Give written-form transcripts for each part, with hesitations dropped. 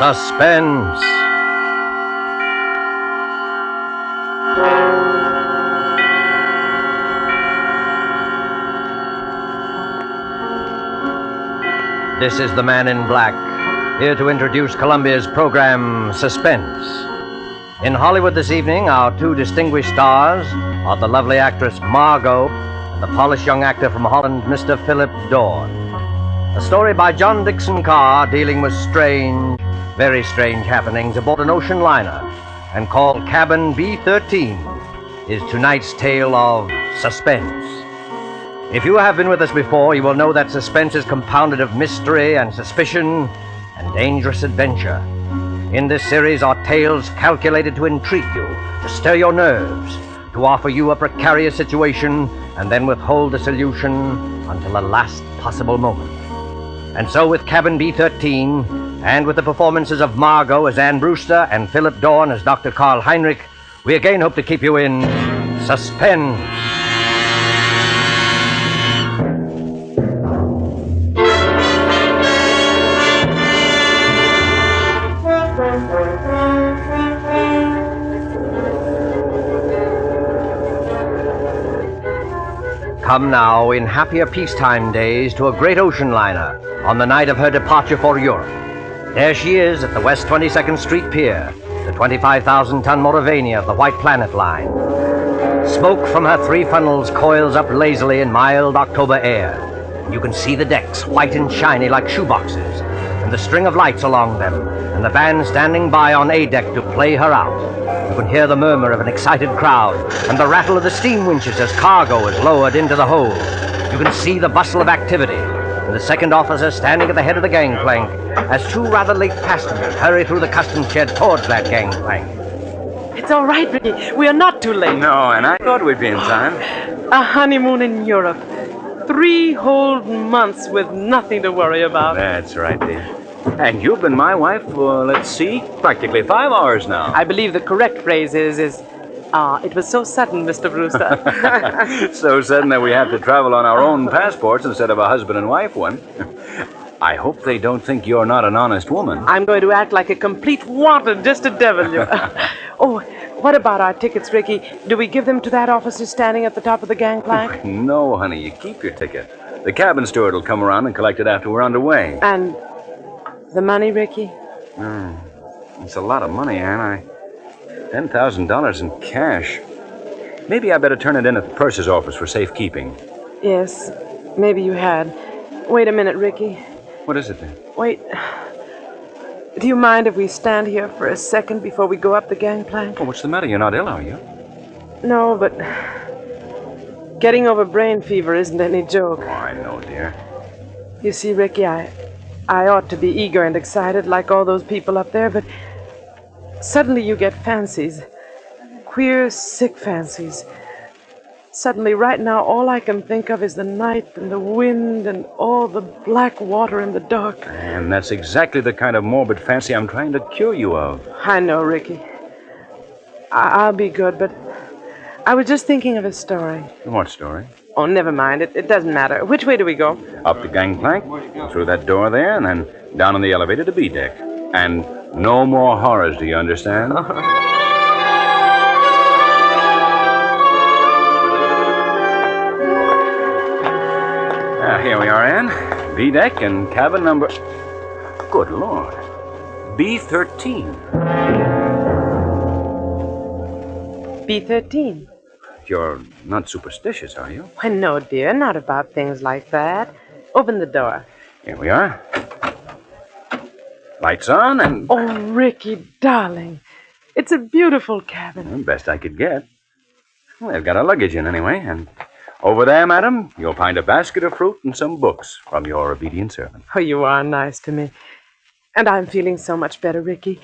Suspense. This is the Man in Black, here to introduce Columbia's program, Suspense. In Hollywood this evening, our two distinguished stars are the lovely actress Margot and the polished young actor from Holland, Mr. Philip Dorn. A story by John Dixon Carr dealing with strange, very strange happenings aboard an ocean liner and called Cabin B-13 is tonight's tale of suspense. If you have been with us before, you will know that suspense is compounded of mystery and suspicion and dangerous adventure. In this series are tales calculated to intrigue you, to stir your nerves, to offer you a precarious situation and then withhold the solution until the last possible moment. And so with Cabin B-13, and with the performances of Margot as Anne Brewster and Philip Dorn as Dr. Karl Heinrich, we again hope to keep you in suspense. Come now, in happier peacetime days, to a great ocean liner on the night of her departure for Europe. There she is at the West 22nd Street Pier, the 25,000-ton Moravania of the White Planet Line. Smoke from her three funnels coils up lazily in mild October air. You can see the decks, white and shiny like shoeboxes, and the string of lights along them, and the band standing by on A deck to play her out. You can hear the murmur of an excited crowd and the rattle of the steam winches as cargo is lowered into the hold. You can see the bustle of activity and the second officer standing at the head of the gangplank as two rather late passengers hurry through the customs shed towards that gangplank. It's all right, Ricky. We are not too late. No, and I thought we'd be in time. A honeymoon in Europe. 3 whole months with nothing to worry about. That's right, dear. And you've been my wife for, let's see, practically 5 hours now. I believe the correct phrase is, it was so sudden, Mr. Brewster. So sudden that we have to travel on our own passports instead of a husband and wife one. I hope they don't think you're not an honest woman. I'm going to act like a complete wanton just to devil you. Oh, what about our tickets, Ricky? Do we give them to that officer standing at the top of the gangplank? No, honey, you keep your ticket. The cabin steward will come around and collect it after we're underway. And the money, Ricky? It's a lot of money, Anne. $10,000 in cash. Maybe I better turn it in at the purser's office for safekeeping. Yes, maybe you had. Wait a minute, Ricky. What is it, then? Wait. Do you mind if we stand here for a second before we go up the gangplank? Oh, what's the matter? You're not ill, are you? No, but getting over brain fever isn't any joke. Oh, I know, dear. You see, Ricky, I ought to be eager and excited like all those people up there, but suddenly you get fancies. Queer, sick fancies. Suddenly, right now, all I can think of is the night and the wind and all the black water in the dark. And that's exactly the kind of morbid fancy I'm trying to cure you of. I know, Ricky. I'll be good, but I was just thinking of a story. What story? Oh, never mind. It doesn't matter. Which way do we go? Up the gangplank, through that door there, and then down on the elevator to B deck. And no more horrors, do you understand? Here we are, Anne. B deck and cabin number... Good Lord. B-13. B-13. You're not superstitious, are you? Why, no, dear. Not about things like that. Open the door. Here we are. Lights on and... Oh, Ricky, darling. It's a beautiful cabin. Well, best I could get. Well, they've got our luggage in anyway, and over there, madam, you'll find a basket of fruit and some books from your obedient servant. Oh, you are nice to me. And I'm feeling so much better, Ricky.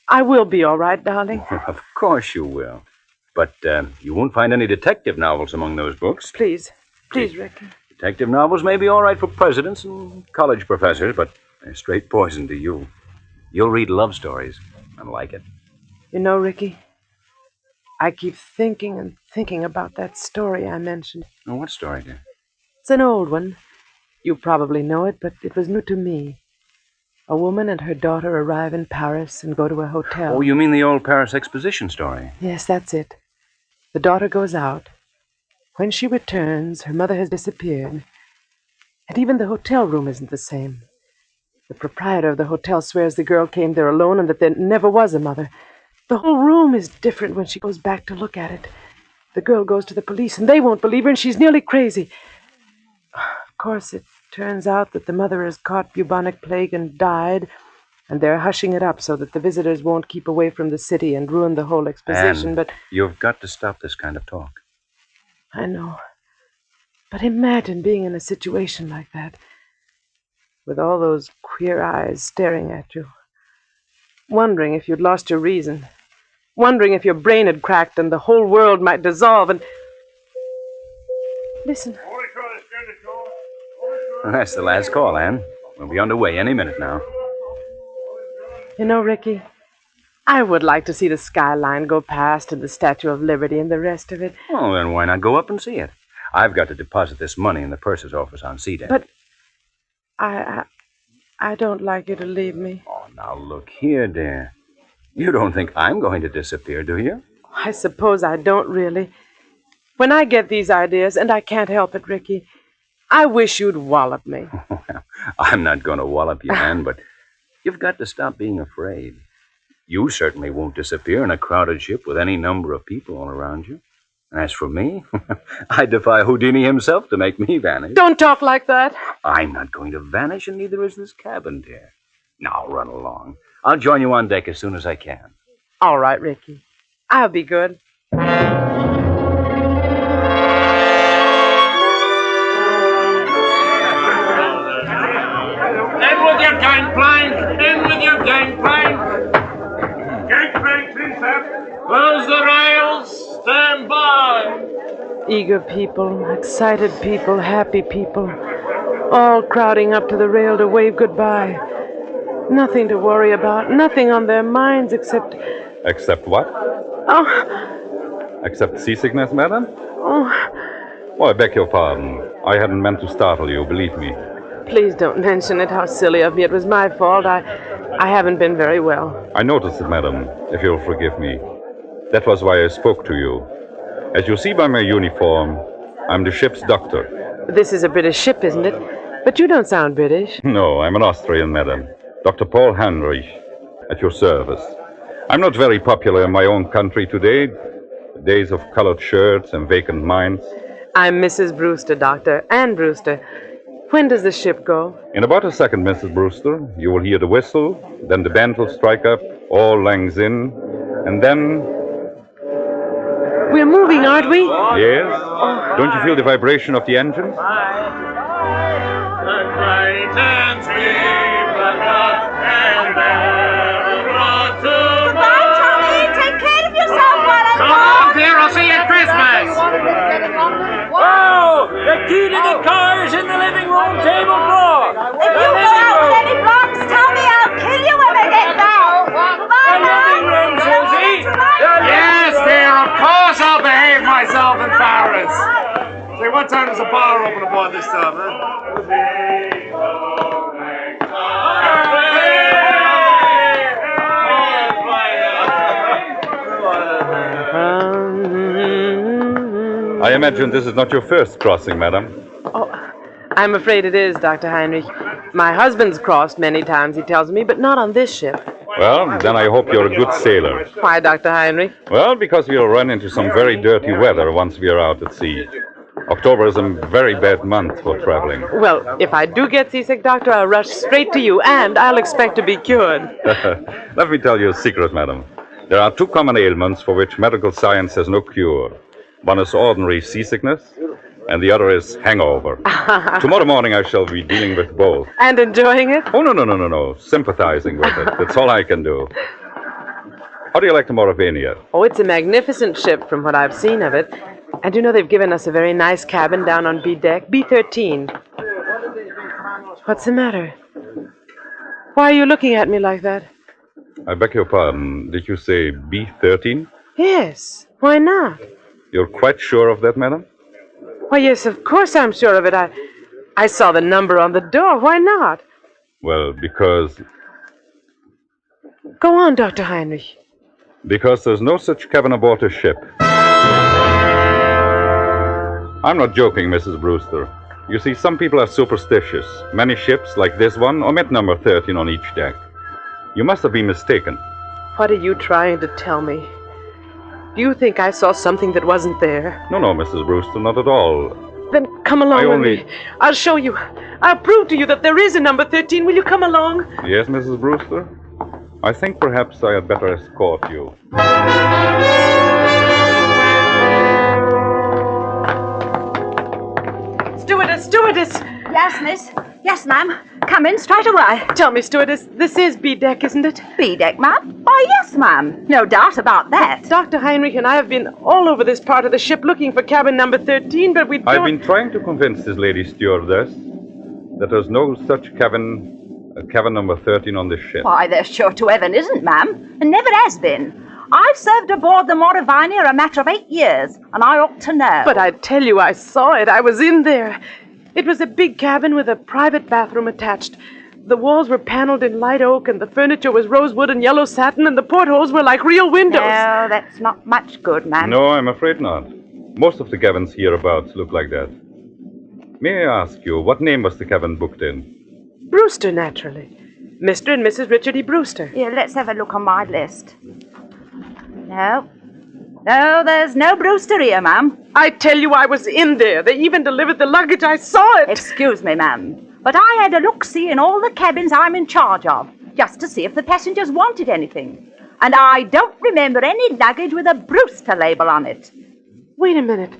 I will be all right, darling. Of course you will. But you won't find any detective novels among those books. Please, Ricky. Detective novels may be all right for presidents and college professors, but they're straight poison to you. You'll read love stories and like it. You know, Ricky, I keep thinking and thinking about that story I mentioned. Oh, what story, dear? It's an old one. You probably know it, but it was new to me. A woman and her daughter arrive in Paris and go to a hotel. Oh, you mean the old Paris exposition story? Yes, that's it. The daughter goes out. When she returns, her mother has disappeared. And even the hotel room isn't the same. The proprietor of the hotel swears the girl came there alone and that there never was a mother. The whole room is different when she goes back to look at it. The girl goes to the police, and they won't believe her, and she's nearly crazy. Of course, it turns out that the mother has caught bubonic plague and died, and they're hushing it up so that the visitors won't keep away from the city and ruin the whole exposition, Anne, but... You've got to stop this kind of talk. I know. But imagine being in a situation like that, with all those queer eyes staring at you, wondering if you'd lost your reason, wondering if your brain had cracked and the whole world might dissolve, and... Listen. Well, that's the last call, Anne. We'll be underway any minute now. You know, Ricky, I would like to see the skyline go past and the Statue of Liberty and the rest of it. Oh, then why not go up and see it? I've got to deposit this money in the purser's office on C-Deck. But I don't like you to leave me. Oh, now look here, dear. You don't think I'm going to disappear, do you? I suppose I don't really. When I get these ideas, and I can't help it, Ricky, I wish you'd wallop me. Well, I'm not going to wallop you, Anne, but you've got to stop being afraid. You certainly won't disappear in a crowded ship with any number of people all around you. And as for me, I defy Houdini himself to make me vanish. Don't talk like that. I'm not going to vanish, and neither is this cabin, dear. Now, run along. I'll join you on deck as soon as I can. All right, Ricky. I'll be good. In with your gangplank! In with your gangplank! Gangplank, please, sir. Close the rails. Stand by. Eager people, excited people, happy people, all crowding up to the rail to wave goodbye. Nothing to worry about, nothing on their minds except... Except what? Oh, Except seasickness, madam? oh, Oh, I beg your pardon. I hadn't meant to startle you, believe me. please don't mention it. How silly of me. It was my fault. I haven't been very well. I noticed it, madam, if you'll forgive me. That was why I spoke to you. As you see by my uniform, I'm the ship's doctor. This is a British ship, isn't it? But you don't sound British. No, I'm an Austrian, madam. Dr. Paul Heinrich, at your service. I'm not very popular in my own country today. Days of colored shirts and vacant minds. I'm Mrs. Brewster, Doctor, Ann Brewster. When does the ship go? In about a second, Mrs. Brewster, you will hear the whistle, then the band will strike up, all langs in, and then... We're moving, aren't we? Yes? Don't you feel the vibration of the engines? The great and steep and never brought to Goodbye, Tommy. Take care of yourself while I'm Come on, dear. I'll see you at Christmas. Oh, the key to the car is in the living room table drawer. If you go out with any blocks, Tommy, I'll kill you when I get back. Goodbye, The living room, Susie. Yes, dear. Of course I'll behave myself in Paris. Say, what time does the bar open aboard this time, I imagine this is not your first crossing, madam. Oh, I'm afraid it is, Dr. Heinrich. My husband's crossed many times, he tells me, but not on this ship. Well, then I hope you're a good sailor. Why, Dr. Heinrich? Well, because we'll run into some very dirty weather once we are out at sea. October is a very bad month for traveling. Well, if I do get seasick, Doctor, I'll rush straight to you, and I'll expect to be cured. Let me tell you a secret, madam. There are two common ailments for which medical science has no cure. One is ordinary seasickness, and the other is hangover. Tomorrow morning I shall be dealing with both. And enjoying it? Oh, no. Sympathizing with it. That's all I can do. How do you like the Mauravania? Oh, it's a magnificent ship from what I've seen of it. And you know they've given us a very nice cabin down on B deck, B-13. What's the matter? Why are you looking at me like that? I beg your pardon. Did you say B-13? Yes. Why not? You're quite sure of that, madam? Why, yes, of course I'm sure of it. I saw the number on the door. Why not? Well, because Go on, Dr. Heinrich. Because there's no such cabin aboard a ship. I'm not joking, Mrs. Brewster. You see, some people are superstitious. Many ships, like this one, omit number 13 on each deck. You must have been mistaken. What are you trying to tell me? Do you think I saw something that wasn't there? No, Mrs. Brewster, not at all. Then come along with me. I'll show you. I'll prove to you that there is a number 13. Will you come along? Yes, Mrs. Brewster? I think perhaps I had better escort you. Stewardess! Yes, miss. Yes, ma'am. Come in straight away. Tell me, stewardess, this is B-deck, isn't it? B-deck, ma'am? Why, yes, ma'am. No doubt about that. Dr. Heinrich and I have been all over this part of the ship looking for cabin number 13, but we don't... I've been trying to convince this lady stewardess that there's no such cabin number 13 on this ship. Why, there sure to heaven isn't, ma'am. And never has been. I've served aboard the Mauravania a matter of 8 years, and I ought to know. But I tell you, I saw it. I was in there. It was a big cabin with a private bathroom attached. The walls were paneled in light oak, and the furniture was rosewood and yellow satin, and the portholes were like real windows. No, that's not much good, ma'am. No, I'm afraid not. Most of the cabins hereabouts look like that. May I ask you, what name was the cabin booked in? Brewster, naturally. Mr. and Mrs. Richard E. Brewster. Here, let's have a look on my list. No, there's no Brewster here, ma'am. I tell you, I was in there. They even delivered the luggage. I saw it. Excuse me, ma'am, but I had a look-see in all the cabins I'm in charge of, just to see if the passengers wanted anything. And I don't remember any luggage with a Brewster label on it. Wait a minute.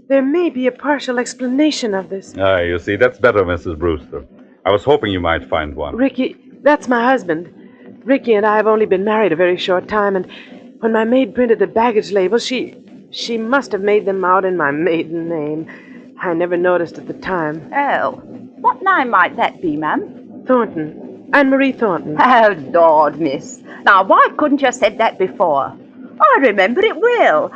There may be a partial explanation of this. You see, that's better, Mrs. Brewster. I was hoping you might find one. Ricky, that's my husband. Ricky and I have only been married a very short time, and when my maid printed the baggage labels, she must have made them out in my maiden name. I never noticed at the time. Oh, what name might that be, ma'am? Thornton. Anne-Marie Thornton. Oh, Lord, miss. Now, why couldn't you have said that before? I remember it well.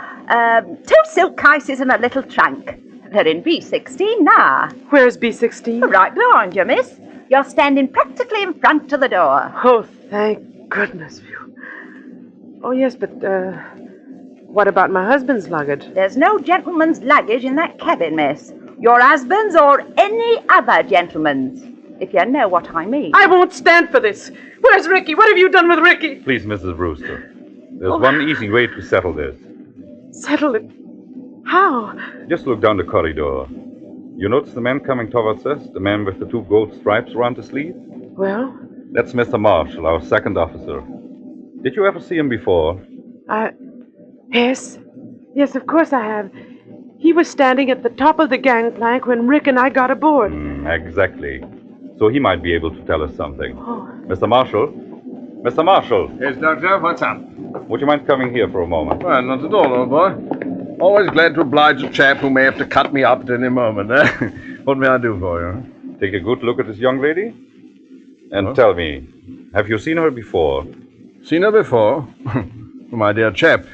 2 silk cases and a little trunk. They're in B-16 now. Where's B-16? Right behind you, miss. You're standing practically in front of the door. Oh, thank goodness. Oh, yes, but, what about my husband's luggage? There's no gentleman's luggage in that cabin, miss. Your husband's or any other gentleman's, if you know what I mean. I won't stand for this. Where's Ricky? What have you done with Ricky? Please, Mrs. Brewster. There's one easy way to settle this. Settle it? How? Just look down the corridor. You notice the man coming towards us? The man with the 2 gold stripes around his sleeve? Well? That's Mr. Marshall, our second officer. Did you ever see him before? Yes. Yes, of course I have. He was standing at the top of the gangplank when Rick and I got aboard. Exactly. So he might be able to tell us something. Oh. Mr. Marshall? Mr. Marshall! Yes, Doctor, what's up? Would you mind coming here for a moment? Well, not at all, old boy. Always glad to oblige a chap who may have to cut me up at any moment, eh? What may I do for you? Take a good look at this young lady. And tell me, have you seen her before? Seen her before? My dear chap,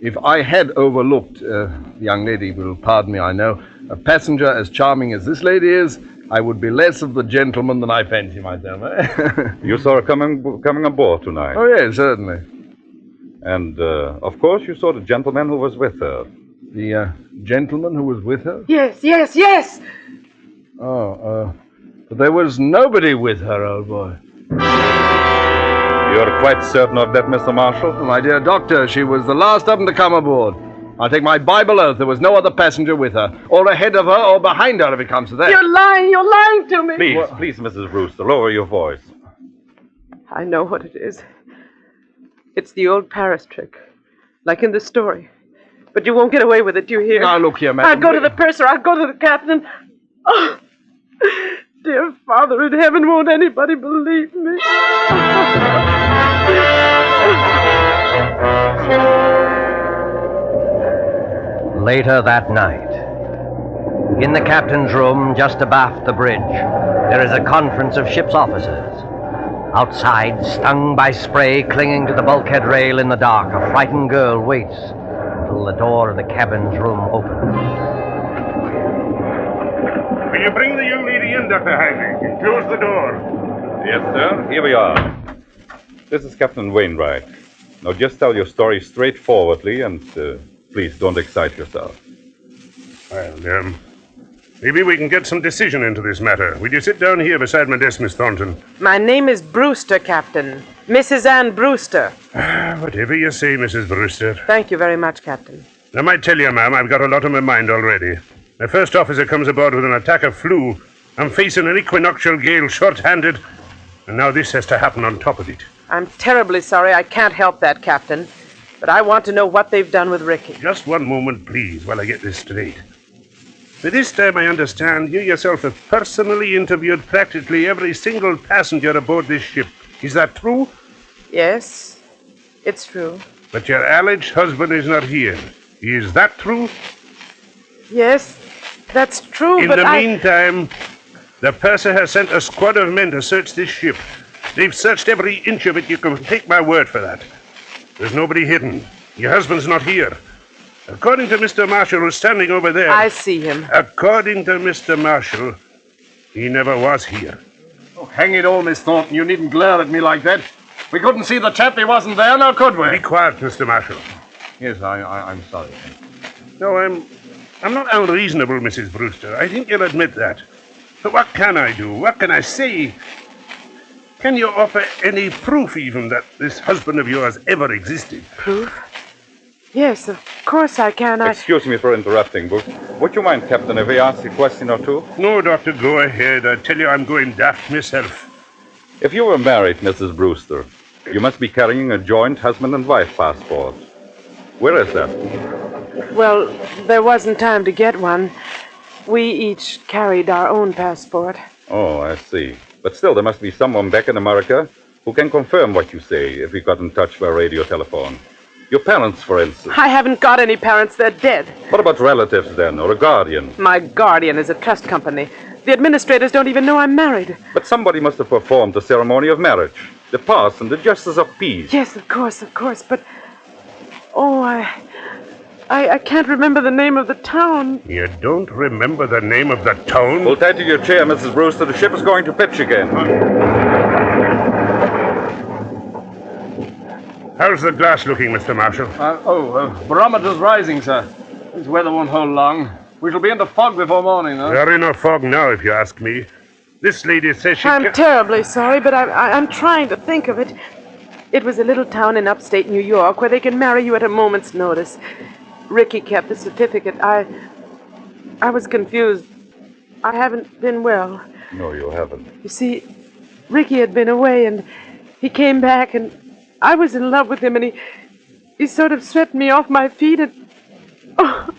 if I had overlooked, the young lady will pardon me, I know, a passenger as charming as this lady is, I would be less of the gentleman than I fancy myself, eh? You saw her coming aboard tonight. Oh, yes, certainly. And, of course, you saw the gentleman who was with her. The gentleman who was with her? Yes! Oh, but there was nobody with her, old boy. You're quite certain of that, Mr. Marshall? My dear doctor, she was the last of them to come aboard. I'll take my Bible oath there was no other passenger with her, or ahead of her, or behind her if it comes to that. You're lying to me. Please, Mrs. Brewster, lower your voice. I know what it is. It's the old Paris trick, like in the story. But you won't get away with it, do you hear? Now, look here, madam. I'll go to the purser, I'll go to the captain. Oh, dear Father in heaven, won't anybody believe me? Later that night, in the captain's room just abaft the bridge, there is a conference of ship's officers. Outside, stung by spray clinging to the bulkhead rail in the dark, a frightened girl waits until the door of the cabin's room opens. Will you bring the young lady in, Dr. Heinrich, and close the door? Yes, sir. Here we are. This is Captain Wainwright. Now just tell your story straightforwardly and please don't excite yourself. Well, maybe we can get some decision into this matter. Will you sit down here beside my desk, Miss Thornton? My name is Brewster, Captain. Mrs. Ann Brewster. Whatever you say, Mrs. Brewster. Thank you very much, Captain. I might tell you, ma'am, I've got a lot on my mind already. My first officer comes aboard with an attack of flu. I'm facing an equinoctial gale short-handed, and now this has to happen on top of it. I'm terribly sorry I can't help that, Captain. But I want to know what they've done with Ricky. Just one moment, please, while I get this straight. By this time, I understand you yourself have personally interviewed practically every single passenger aboard this ship. Is that true? Yes, it's true. But your alleged husband is not here. Is that true? Yes, that's true, In but the meantime, the purser has sent a squad of men to search this ship. They've searched every inch of it. You can take my word for that. There's nobody hidden. Your husband's not here. According to Mr. Marshall, who's standing over there... I see him. According to Mr. Marshall, he never was here. Oh, hang it all, Miss Thornton. You needn't glare at me like that. We couldn't see the chap. He wasn't there, now could we? Be quiet, Mr. Marshall. Yes, I'm sorry. No, I'm not unreasonable, Mrs. Brewster. I think you'll admit that. But what can I do? What can I say? Can you offer any proof, even, that this husband of yours ever existed? Proof? Yes, of course I can. Excuse me for interrupting, but would you mind, Captain, if I ask a question or two? No, Doctor, go ahead. I tell you, I'm going daft myself. If you were married, Mrs. Brewster, you must be carrying a joint husband and wife passport. Where is that? Well, there wasn't time to get one. We each carried our own passport. Oh, I see. But still, there must be someone back in America who can confirm what you say if we got in touch by radio telephone. Your parents, for instance. I haven't got any parents. They're dead. What about relatives, then, or a guardian? My guardian is a trust company. The administrators don't even know I'm married. But somebody must have performed the ceremony of marriage. The parson, the justice of peace. Yes, of course. But... Oh, I can't remember the name of the town. You don't remember the name of the town? Hold tight to your chair, Mrs. Brewster. The ship is going to pitch again. How's the glass looking, Mr. Marshall? Barometer's rising, sir. This weather won't hold long. We shall be into fog before morning, though. We're in a fog now, if you ask me. This lady says she I'm terribly sorry, but I'm trying to think of it. It was a little town in upstate New York where they can marry you at a moment's notice. Ricky kept the certificate. I was confused. I haven't been well. No, you haven't. You see, Ricky had been away, and he came back, and I was in love with him, and he sort of swept me off my feet, and... Oh,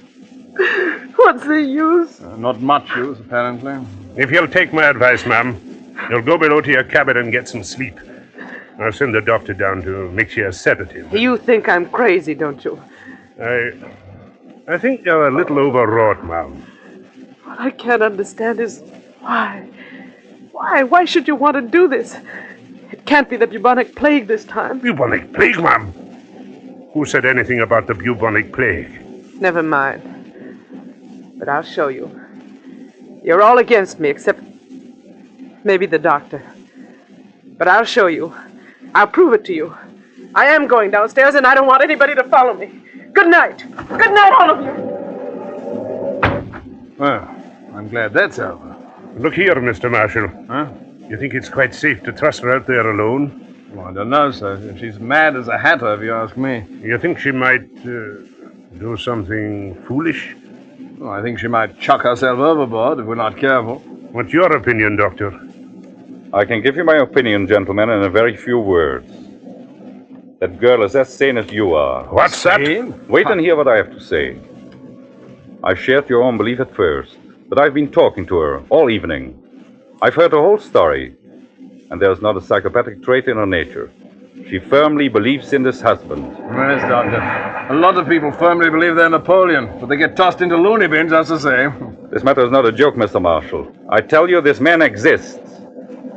what's the use? Not much use, apparently. If you'll take my advice, ma'am, you'll go below to your cabin and get some sleep. I'll send the doctor down to mix you a sedative. You think I'm crazy, don't you? I think you're a little overwrought, ma'am. What I can't understand is why. Why should you want to do this? It can't be the bubonic plague this time. Bubonic plague, ma'am? Who said anything about the bubonic plague? Never mind. But I'll show you. You're all against me, except maybe the doctor. But I'll show you. I'll prove it to you. I am going downstairs, and I don't want anybody to follow me. Good night. Good night, all of you. Well, I'm glad that's over. Look here, Mr. Marshall. Huh? You think it's quite safe to trust her out there alone? Well, I don't know, sir. She's mad as a hatter, if you ask me. You think she might do something foolish? Well, I think she might chuck herself overboard if we're not careful. What's your opinion, Doctor? I can give you my opinion, gentlemen, in a very few words. That girl is as sane as you are. What's that? Wait and hear what I have to say. I shared your own belief at first, but I've been talking to her all evening. I've heard her whole story, and there's not a psychopathic trait in her nature. She firmly believes in this husband. Yes, Doctor. A lot of people firmly believe they're Napoleon, but they get tossed into loony bins, as to say. This matter is not a joke, Mr. Marshall. I tell you, this man exists.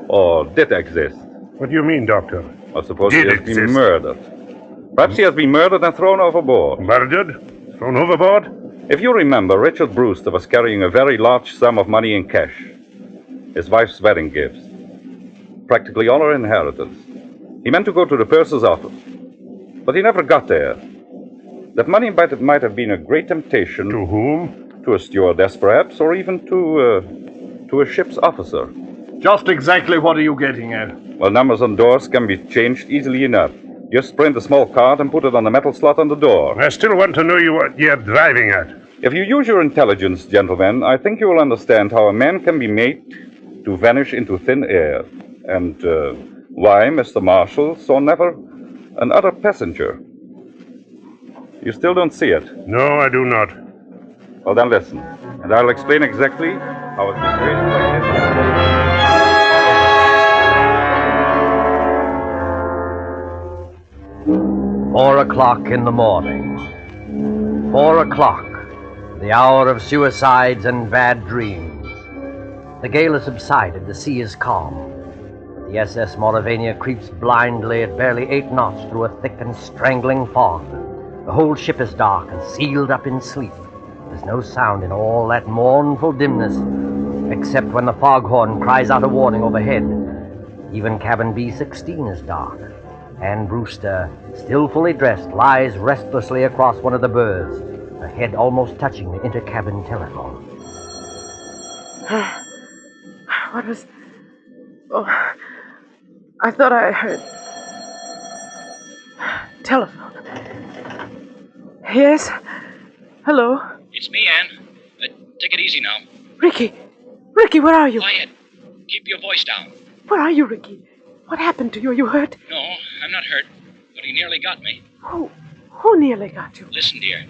Or did exist. What do you mean, Doctor? I suppose he has been murdered. Perhaps he has been murdered and thrown overboard. Murdered? Thrown overboard? If you remember, Richard Brewster was carrying a very large sum of money in cash. His wife's wedding gifts. Practically all her inheritance. He meant to go to the purser's office, but he never got there. That money might have been a great temptation. To whom? To a stewardess, perhaps, or even to a ship's officer. Just exactly what are you getting at? Well, numbers on doors can be changed easily enough. Just print a small card and put it on the metal slot on the door. I still want to know what you're driving at. If you use your intelligence, gentlemen, I think you will understand how a man can be made to vanish into thin air. And why Mr. Marshall saw never another passenger. You still don't see it? No, I do not. Well, then listen, and I'll explain exactly how a situation like this... 4 o'clock in the morning. 4 o'clock, the hour of suicides and bad dreams. The gale has subsided, the sea is calm. The SS Mauravania creeps blindly at barely 8 knots through a thick and strangling fog. The whole ship is dark and sealed up in sleep. There's no sound in all that mournful dimness, except when the foghorn cries out a warning overhead. Even cabin B-13 is dark. Anne Brewster, still fully dressed, lies restlessly across one of the berths, her head almost touching the intercabin telephone. What was... Oh, I thought I heard... Telephone. Yes? Hello? It's me, Anne. Take it easy now. Ricky! Ricky, where are you? Quiet. Keep your voice down. Where are you, Ricky? What happened to you? Are you hurt? No, I'm not hurt, but he nearly got me. Who nearly got you? Listen, dear.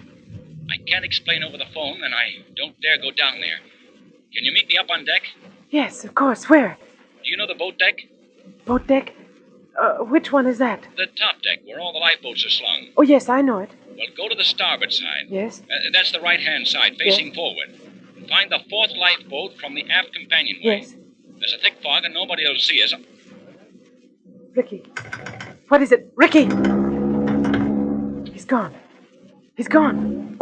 I can't explain over the phone, and I don't dare go down there. Can you meet me up on deck? Yes, of course. Where? Do you know the boat deck? Boat deck? Which one is that? The top deck, where all the lifeboats are slung. Oh, yes, I know it. Well, go to the starboard side. Yes? That's the right-hand side, facing forward. Find the 4th lifeboat from the aft companionway. Yes. There's a thick fog, and nobody will see us. Ricky. What is it? Ricky! He's gone. He's gone.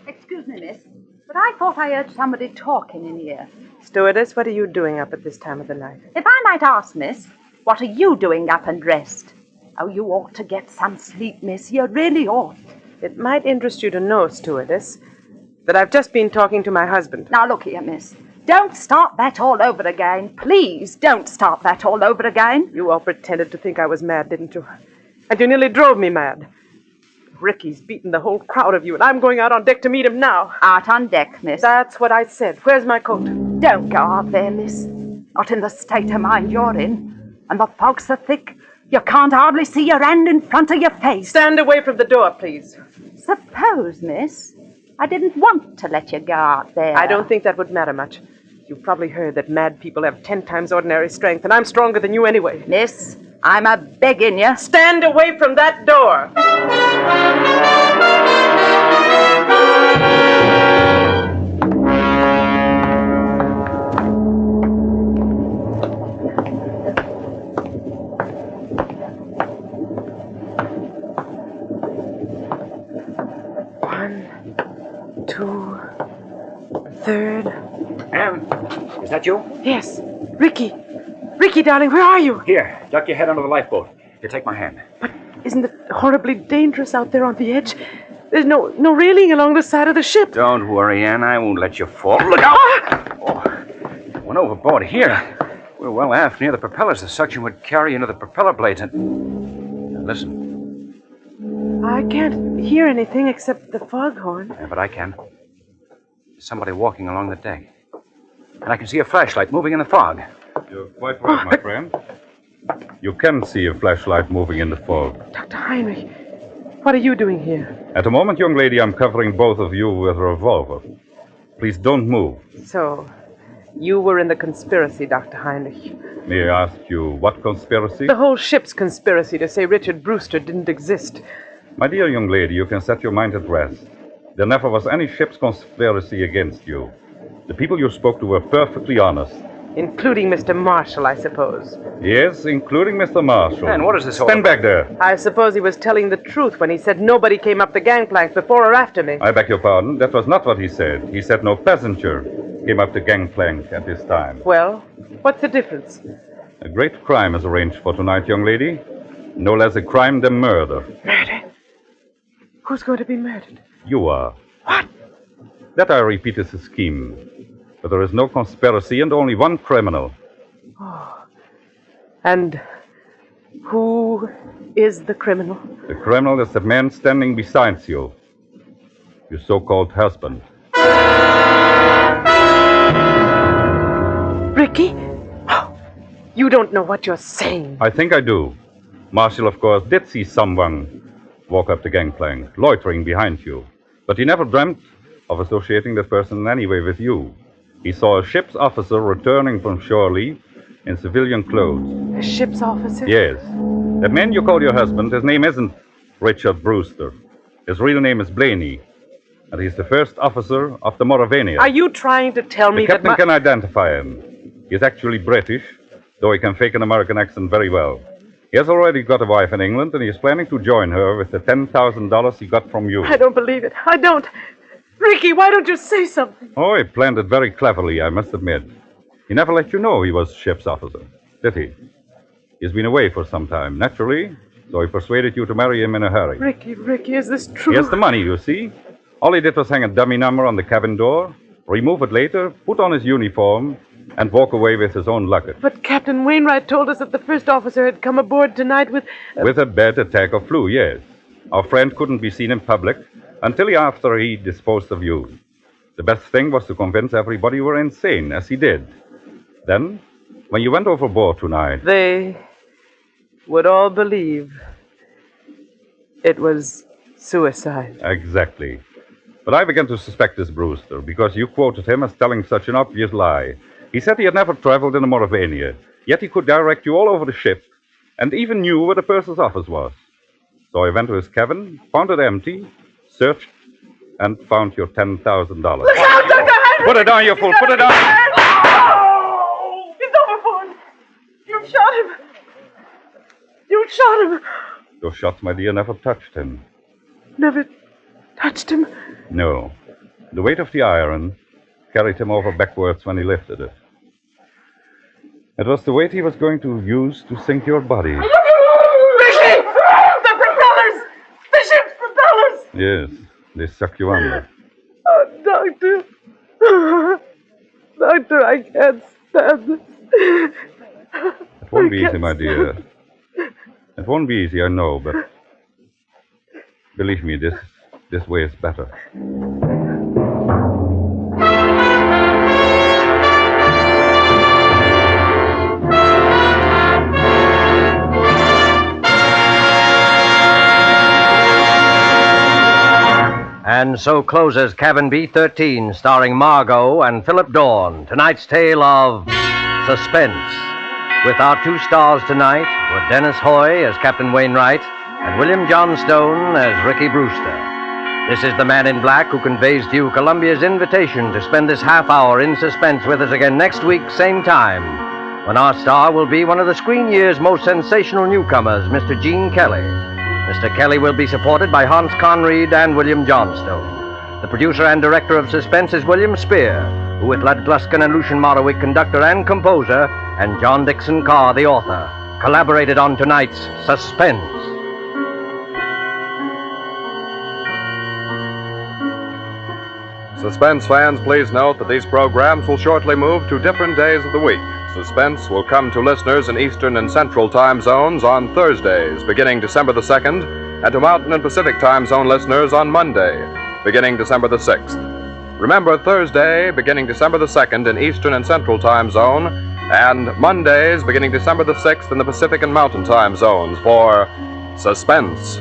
Excuse me, miss, but I thought I heard somebody talking in here. Stewardess, what are you doing up at this time of the night? If I might ask, miss, what are you doing up and dressed? Oh, you ought to get some sleep, miss. You really ought. It might interest you to know, stewardess, that I've just been talking to my husband. Now, look here, miss. Don't start that all over again. Please don't start that all over again. You all pretended to think I was mad, didn't you? And you nearly drove me mad. Ricky's beaten the whole crowd of you, and I'm going out on deck to meet him now. Out on deck, miss. That's what I said. Where's my coat? Don't go out there, miss. Not in the state of mind you're in. And the fog's so thick, you can't hardly see your hand in front of your face. Stand away from the door, please. Suppose, miss, I didn't want to let you go out there. I don't think that would matter much. You've probably heard that mad people have 10 times ordinary strength, and I'm stronger than you anyway. Miss, I'm a begging you. Stand away from that door! One, two, third. Anne, is that you? Yes. Ricky! Ricky, darling, where are you? Here, duck your head under the lifeboat. Here, take my hand. But isn't it horribly dangerous out there on the edge? There's no railing along the side of the ship. Don't worry, Anne. I won't let you fall. Look out! Oh, went overboard here. We're well aft near the propellers. The suction would carry into the propeller blades and... Listen. I can't hear anything except the foghorn. Yeah, but I can. There's somebody walking along the deck. And I can see a flashlight moving in the fog. You're quite right, my friend. You can see a flashlight moving in the fog. Dr. Heinrich, what are you doing here? At the moment, young lady, I'm covering both of you with a revolver. Please don't move. So, you were in the conspiracy, Dr. Heinrich. May I ask you what conspiracy? The whole ship's conspiracy to say Richard Brewster didn't exist. My dear young lady, you can set your mind at rest. There never was any ship's conspiracy against you. The people you spoke to were perfectly honest. Including Mr. Marshall, I suppose. Yes, including Mr. Marshall. And what is this all Stand about? back there. I suppose he was telling the truth when he said nobody came up the gangplank before or after me. I beg your pardon. That was not what he said. He said no passenger came up the gangplank at this time. Well, what's the difference? A great crime is arranged for tonight, young lady. No less a crime than murder. Murder? Who's going to be murdered? You are. What? That, I repeat, is a scheme. But there is no conspiracy and only one criminal. Oh. And who is the criminal? The criminal is the man standing beside you. Your so-called husband. Ricky? Oh, you don't know what you're saying. I think I do. Marshall, of course, did see someone walk up the gangplank, loitering behind you. But he never dreamt of associating the person in any way with you. He saw a ship's officer returning from shore leave in civilian clothes. A ship's officer? Yes. The man you call your husband, his name isn't Richard Brewster. His real name is Blaney. And he's the first officer of the Mauravania. Are you trying to tell me the captain that can identify him. He's actually British, though he can fake an American accent very well. He has already got a wife in England, and he is planning to join her with the $10,000 he got from you. I don't believe it. I don't. Ricky, why don't you say something? Oh, he planned it very cleverly, I must admit. He never let you know he was ship's officer, did he? He's been away for some time, naturally, so he persuaded you to marry him in a hurry. Ricky, is this true? He has the money, you see. All he did was hang a dummy number on the cabin door, remove it later, put on his uniform, and walk away with his own luggage. But Captain Wainwright told us that the first officer had come aboard tonight with... With a bad attack of flu, yes. Our friend couldn't be seen in public until after he disposed of you. The best thing was to convince everybody you were insane, as he did. Then, when you went overboard tonight... They would all believe it was suicide. Exactly. But I began to suspect this Brewster, because you quoted him as telling such an obvious lie. He said he had never traveled in the Mauravania, yet he could direct you all over the ship, and even knew where the purser's office was. So I went to his cabin, found it empty, searched, and found your $10,000. Look out, Dr. Henry! Put it down, you fool! Put it down! Oh! He's overboard! You shot him! You shot him! Your shots, my dear, never touched him. Never touched him? No. The weight of the iron carried him over backwards when he lifted it. It was the weight he was going to use to sink your body. Ricky! The propellers! The ship's propellers! Yes, they suck you under. Oh, Doctor. Doctor, I can't stand this. It won't be easy, my dear. It won't be easy, I know, but believe me, this way is better. And so closes Cabin B-13, starring Margot and Philip Dorn. Tonight's tale of suspense. With our two stars tonight were Dennis Hoy as Captain Wainwright and William Johnstone as Ricky Brewster. This is the Man in Black who conveys to you Columbia's invitation to spend this half hour in suspense with us again next week, same time, when our star will be one of the screen year's most sensational newcomers, Mr. Gene Kelly. Mr. Kelly will be supported by Hans Conried and William Johnstone. The producer and director of Suspense is William Spear, who with Lud Gluskin and Lucian Morawick, conductor and composer, and John Dixon Carr, the author, collaborated on tonight's Suspense. Suspense fans, please note that these programs will shortly move to different days of the week. Suspense will come to listeners in Eastern and Central time zones on Thursdays, beginning December the 2nd, and to Mountain and Pacific time zone listeners on Monday, beginning December the 6th. Remember, Thursday, beginning December the 2nd in Eastern and Central time zone, and Mondays, beginning December the 6th in the Pacific and Mountain time zones for Suspense.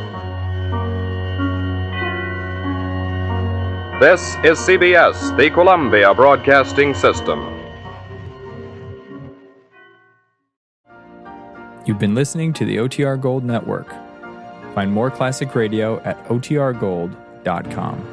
This is CBS, the Columbia Broadcasting System. You've been listening to the OTR Gold Network. Find more classic radio at otrgold.com.